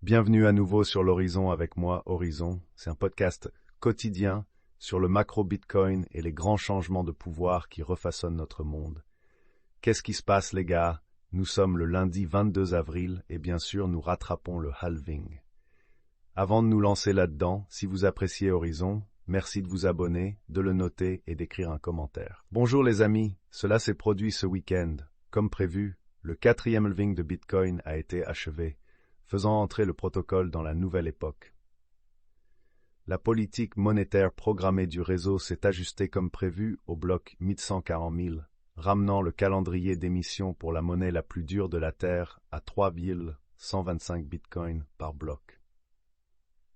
Bienvenue à nouveau sur l'Horizon avec moi, Horizon. C'est un podcast quotidien sur le macro-Bitcoin et les grands changements de pouvoir qui refaçonnent notre monde. Qu'est-ce qui se passe, les gars? Nous sommes le lundi 22 avril et bien sûr, nous rattrapons le halving. Avant de nous lancer là-dedans, si vous appréciez Horizon, merci de vous abonner, de le noter et d'écrire un commentaire. Bonjour les amis, cela s'est produit ce week-end. Comme prévu, le 4e halving de Bitcoin a été achevé, faisant entrer le protocole dans la nouvelle époque. La politique monétaire programmée du réseau s'est ajustée comme prévu au bloc 1140 000, ramenant le calendrier d'émission pour la monnaie la plus dure de la Terre à 3,125 bitcoins par bloc.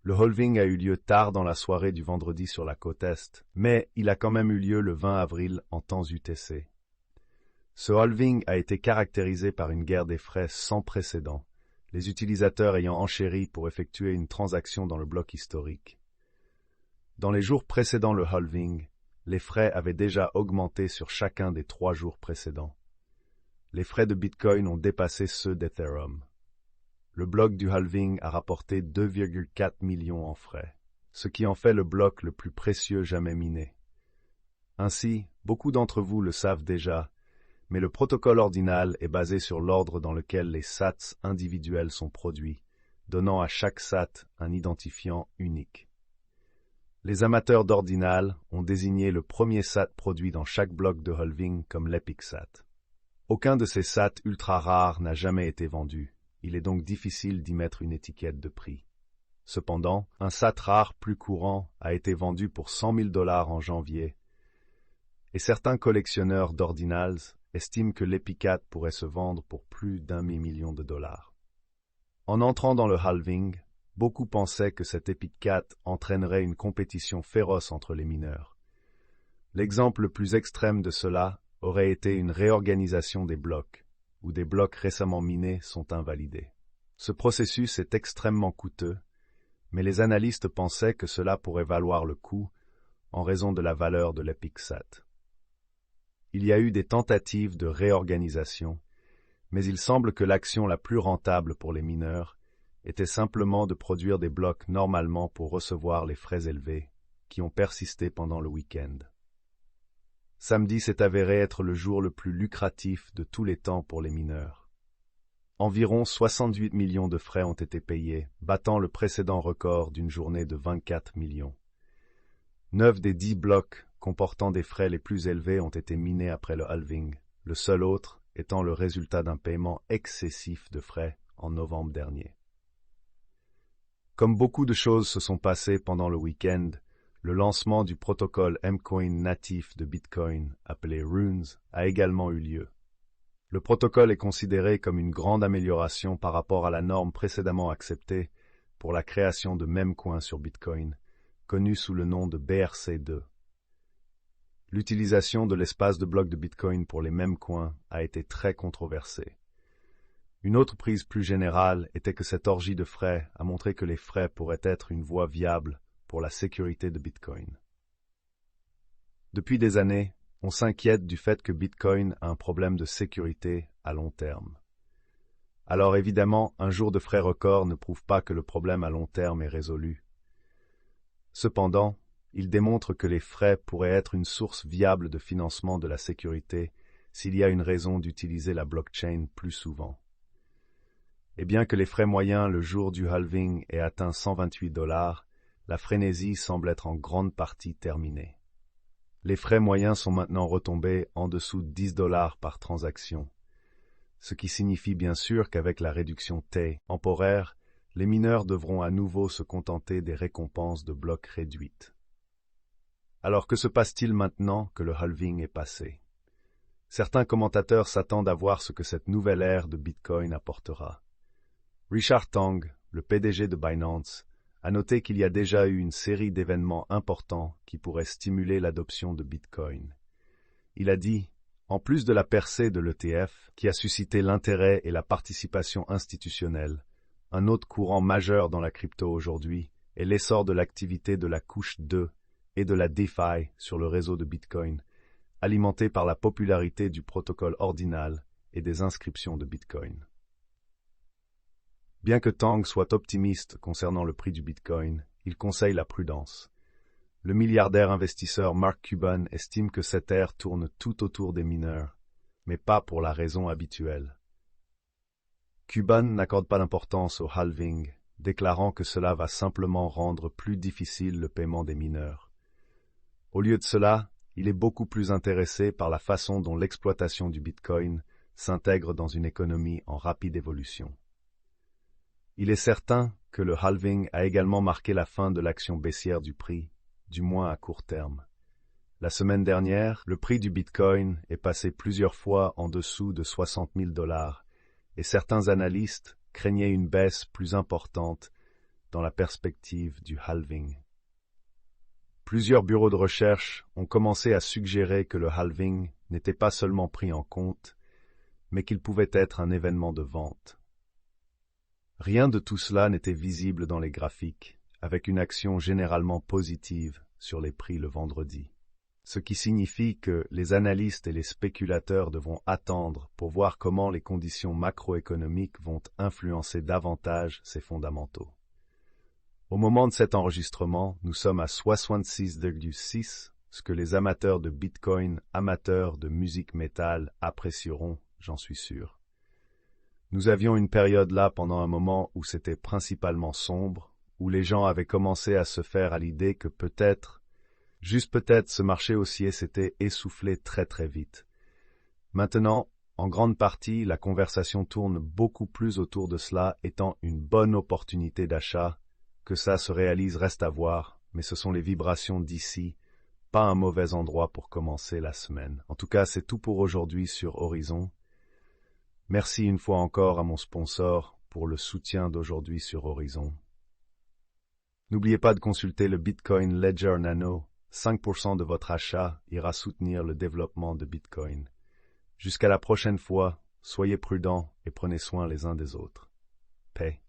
Le halving a eu lieu tard dans la soirée du vendredi sur la côte Est, mais il a quand même eu lieu le 20 avril en temps UTC. Ce halving a été caractérisé par une guerre des frais sans précédent, les utilisateurs ayant enchéri pour effectuer une transaction dans le bloc historique. Dans les jours précédant le halving, les frais avaient déjà augmenté sur chacun des 3 jours précédents. Les frais de Bitcoin ont dépassé ceux d'Ethereum. Le bloc du halving a rapporté 2,4 millions en frais, ce qui en fait le bloc le plus précieux jamais miné. Ainsi, beaucoup d'entre vous le savent déjà, mais le protocole ordinal est basé sur l'ordre dans lequel les sats individuels sont produits, donnant à chaque sat un identifiant unique. Les amateurs d'ordinal ont désigné le premier sat produit dans chaque bloc de halving comme l'Epic Sat. Aucun de ces sats ultra rares n'a jamais été vendu. Il est donc difficile d'y mettre une étiquette de prix. Cependant, un sat rare plus courant a été vendu pour 100 000 $ en janvier, et certains collectionneurs d'ordinals estiment que l'Epicat pourrait se vendre pour plus d'1 million de dollars. En entrant dans le halving, beaucoup pensaient que cet Epicat entraînerait une compétition féroce entre les mineurs. L'exemple le plus extrême de cela aurait été une réorganisation des blocs, où des blocs récemment minés sont invalidés. Ce processus est extrêmement coûteux, mais les analystes pensaient que cela pourrait valoir le coup en raison de la valeur de l'Epic Sat. Il y a eu des tentatives de réorganisation, mais il semble que l'action la plus rentable pour les mineurs était simplement de produire des blocs normalement pour recevoir les frais élevés, qui ont persisté pendant le week-end. Samedi s'est avéré être le jour le plus lucratif de tous les temps pour les mineurs. Environ 68 millions de frais ont été payés, battant le précédent record d'une journée de 24 millions. 9 des 10 blocs comportant des frais les plus élevés ont été minés après le halving, le seul autre étant le résultat d'un paiement excessif de frais en novembre dernier. Comme beaucoup de choses se sont passées pendant le week-end, le lancement du protocole Mcoin natif de Bitcoin, appelé Runes, a également eu lieu. Le protocole est considéré comme une grande amélioration par rapport à la norme précédemment acceptée pour la création de memcoins sur Bitcoin, connue sous le nom de BRC2. L'utilisation de l'espace de blocs de Bitcoin pour les memcoins a été très controversée. Une autre prise plus générale était que cette orgie de frais a montré que les frais pourraient être une voie viable pour la sécurité de Bitcoin. Depuis des années, on s'inquiète du fait que Bitcoin a un problème de sécurité à long terme. Alors évidemment, un jour de frais record ne prouve pas que le problème à long terme est résolu. Cependant, il démontre que les frais pourraient être une source viable de financement de la sécurité s'il y a une raison d'utiliser la blockchain plus souvent. Et bien que les frais moyens le jour du halving aient atteint 128 $, la frénésie semble être en grande partie terminée. Les frais moyens sont maintenant retombés en dessous de 10 $ par transaction, ce qui signifie bien sûr qu'avec la réduction temporaire, les mineurs devront à nouveau se contenter des récompenses de blocs réduites. Alors que se passe-t-il maintenant que le halving est passé? Certains commentateurs s'attendent à voir ce que cette nouvelle ère de Bitcoin apportera. Richard Tong, le PDG de Binance, a noté qu'il y a déjà eu une série d'événements importants qui pourraient stimuler l'adoption de Bitcoin. Il a dit, en plus de la percée de l'ETF, qui a suscité l'intérêt et la participation institutionnelle, un autre courant majeur dans la crypto aujourd'hui est l'essor de l'activité de la couche 2 et de la DeFi sur le réseau de Bitcoin, alimenté par la popularité du protocole ordinal et des inscriptions de Bitcoin. Bien que Tang soit optimiste concernant le prix du Bitcoin, il conseille la prudence. Le milliardaire investisseur Mark Cuban estime que cette ère tourne tout autour des mineurs, mais pas pour la raison habituelle. Cuban n'accorde pas d'importance au halving, déclarant que cela va simplement rendre plus difficile le paiement des mineurs. Au lieu de cela, il est beaucoup plus intéressé par la façon dont l'exploitation du Bitcoin s'intègre dans une économie en rapide évolution. Il est certain que le halving a également marqué la fin de l'action baissière du prix, du moins à court terme. La semaine dernière, le prix du Bitcoin est passé plusieurs fois en dessous de 60 000 $, et certains analystes craignaient une baisse plus importante dans la perspective du halving. Plusieurs bureaux de recherche ont commencé à suggérer que le halving n'était pas seulement pris en compte, mais qu'il pouvait être un événement de vente. Rien de tout cela n'était visible dans les graphiques, avec une action généralement positive sur les prix le vendredi. Ce qui signifie que les analystes et les spéculateurs devront attendre pour voir comment les conditions macroéconomiques vont influencer davantage ces fondamentaux. Au moment de cet enregistrement, nous sommes à 66,6, ce que les amateurs de Bitcoin, amateurs de musique métal apprécieront, j'en suis sûr. Nous avions une période là pendant un moment où c'était principalement sombre, où les gens avaient commencé à se faire à l'idée que peut-être, juste peut-être, ce marché haussier s'était essoufflé très très vite. Maintenant, en grande partie, la conversation tourne beaucoup plus autour de cela étant une bonne opportunité d'achat. Que ça se réalise reste à voir, mais ce sont les vibrations d'ici, pas un mauvais endroit pour commencer la semaine. En tout cas, c'est tout pour aujourd'hui sur Horizon. Merci une fois encore à mon sponsor pour le soutien d'aujourd'hui sur Horizon. N'oubliez pas de consulter le Bitcoin Ledger Nano. 5% de votre achat ira soutenir le développement de Bitcoin. Jusqu'à la prochaine fois, soyez prudents et prenez soin les uns des autres. Paix.